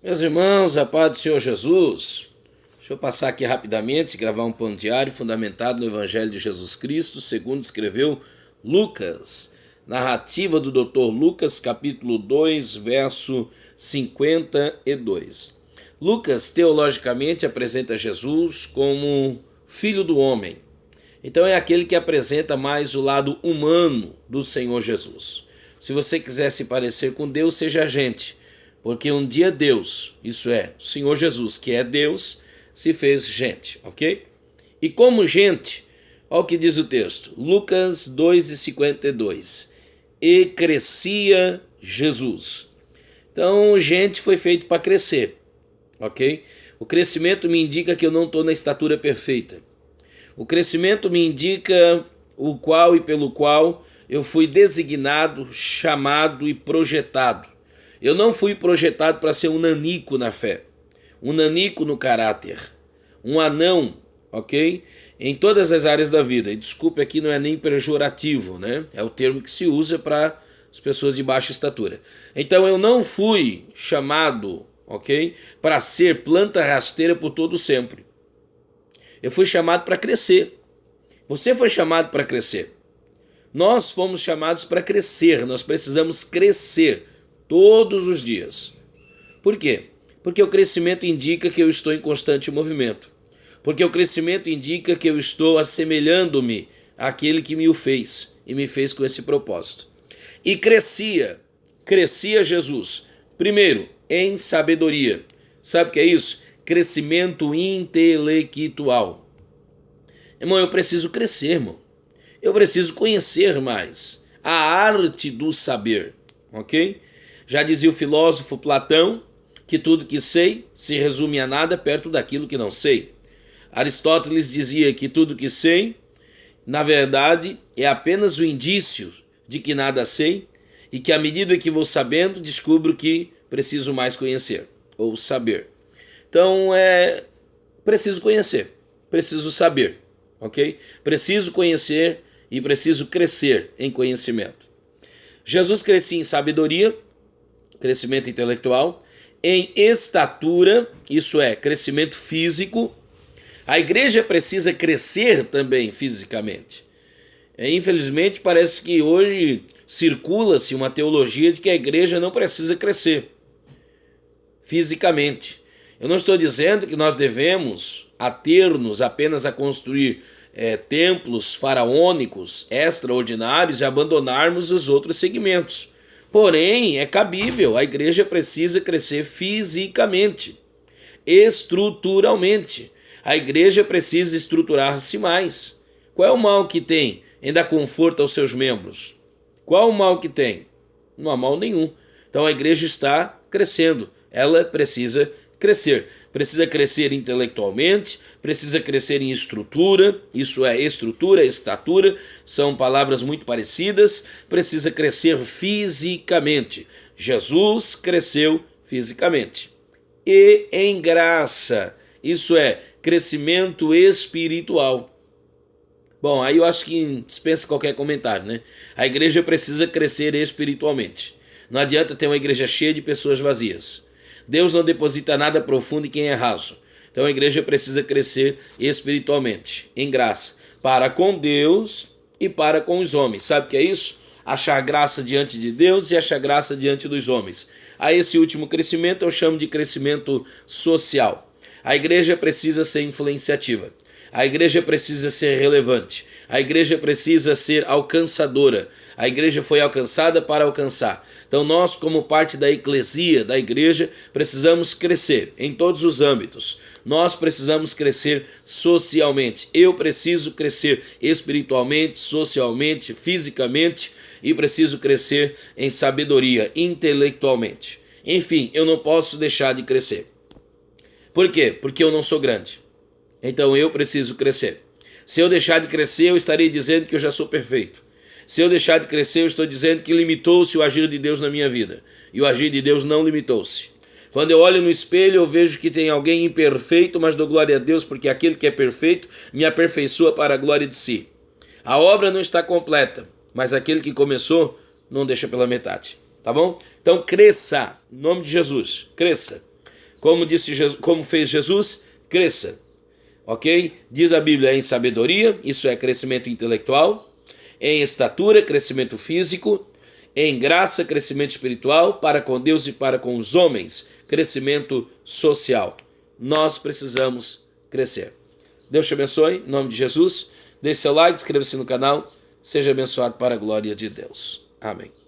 Meus irmãos, a paz do Senhor Jesus. Deixa eu passar aqui rapidamente, gravar um pão diário fundamentado no Evangelho de Jesus Cristo, segundo escreveu Lucas. Narrativa do Dr. Lucas, capítulo 2, verso 52. Lucas, teologicamente, apresenta Jesus como Filho do Homem. Então é aquele que apresenta mais o lado humano do Senhor Jesus. Se você quiser se parecer com Deus, seja gente. Porque um dia Deus, isso é, o Senhor Jesus, que é Deus, se fez gente, ok? E como gente, olha o que diz o texto, Lucas 2:52, e crescia Jesus. Então, gente foi feito para crescer, ok? O crescimento me indica que eu não estou na estatura perfeita. O crescimento me indica o qual e pelo qual eu fui designado, chamado e projetado. Eu não fui projetado para ser um nanico na fé, um nanico no caráter, um anão, ok? Em todas as áreas da vida. E desculpe, aqui não é nem pejorativo, né? É o termo que se usa para as pessoas de baixa estatura. Então eu não fui chamado, ok? Para ser planta rasteira por todo sempre. Eu fui chamado para crescer. Você foi chamado para crescer. Nós fomos chamados para crescer, nós precisamos crescer todos os dias. Por quê? Porque o crescimento indica que eu estou em constante movimento. Porque o crescimento indica que eu estou assemelhando-me àquele que me o fez e me fez com esse propósito. E crescia Jesus. Primeiro, em sabedoria. Sabe o que é isso? Crescimento intelectual. Irmão, eu preciso crescer, irmão. Eu preciso conhecer mais a arte do saber, ok? Já dizia o filósofo Platão que tudo que sei se resume a nada perto daquilo que não sei. Aristóteles dizia que tudo que sei, na verdade, é apenas o indício de que nada sei e que à medida que vou sabendo, descubro que preciso mais conhecer ou saber. Então, preciso conhecer, preciso saber, ok? Preciso conhecer e preciso crescer em conhecimento. Jesus crescia em sabedoria, crescimento intelectual, em estatura, isso é, crescimento físico. A igreja precisa crescer também fisicamente. Infelizmente, parece que hoje circula-se uma teologia de que a igreja não precisa crescer fisicamente. Eu não estou dizendo que nós devemos ater-nos apenas a construir templos faraônicos extraordinários e abandonarmos os outros segmentos. Porém, é cabível, a igreja precisa crescer fisicamente, estruturalmente. A igreja precisa estruturar-se mais. Qual é o mal que tem em dar conforto aos seus membros? Qual o mal que tem? Não há mal nenhum. Então a igreja está crescendo, ela precisa crescer. Precisa crescer intelectualmente, precisa crescer em estrutura, isso é, estrutura, estatura, são palavras muito parecidas, precisa crescer fisicamente. Jesus cresceu fisicamente. E em graça, isso é, crescimento espiritual. Bom, aí eu acho que dispensa qualquer comentário, né? A igreja precisa crescer espiritualmente. Não adianta ter uma igreja cheia de pessoas vazias. Deus não deposita nada profundo em quem é raso. Então a igreja precisa crescer espiritualmente, em graça, para com Deus e para com os homens. Sabe o que é isso? Achar graça diante de Deus e achar graça diante dos homens. A esse último crescimento eu chamo de crescimento social. A igreja precisa ser influenciativa. A igreja precisa ser relevante. A igreja precisa ser alcançadora. A igreja foi alcançada para alcançar. Então nós, como parte da eclesia, da igreja, precisamos crescer em todos os âmbitos. Nós precisamos crescer socialmente. Eu preciso crescer espiritualmente, socialmente, fisicamente e preciso crescer em sabedoria, intelectualmente. Enfim, eu não posso deixar de crescer. Por quê? Porque eu não sou grande. Então eu preciso crescer. Se eu deixar de crescer, eu estarei dizendo que eu já sou perfeito. Se eu deixar de crescer, eu estou dizendo que limitou-se o agir de Deus na minha vida. E o agir de Deus não limitou-se. Quando eu olho no espelho, eu vejo que tem alguém imperfeito, mas dou glória a Deus, porque aquele que é perfeito me aperfeiçoa para a glória de si. A obra não está completa, mas aquele que começou não deixa pela metade. Tá bom? Então cresça, em nome de Jesus, cresça. Como fez Jesus, cresça. Ok? Diz a Bíblia em sabedoria, isso é crescimento intelectual, em estatura, crescimento físico, em graça, crescimento espiritual, para com Deus e para com os homens, crescimento social. Nós precisamos crescer. Deus te abençoe, em nome de Jesus. Deixe seu like, inscreva-se no canal, seja abençoado para a glória de Deus. Amém.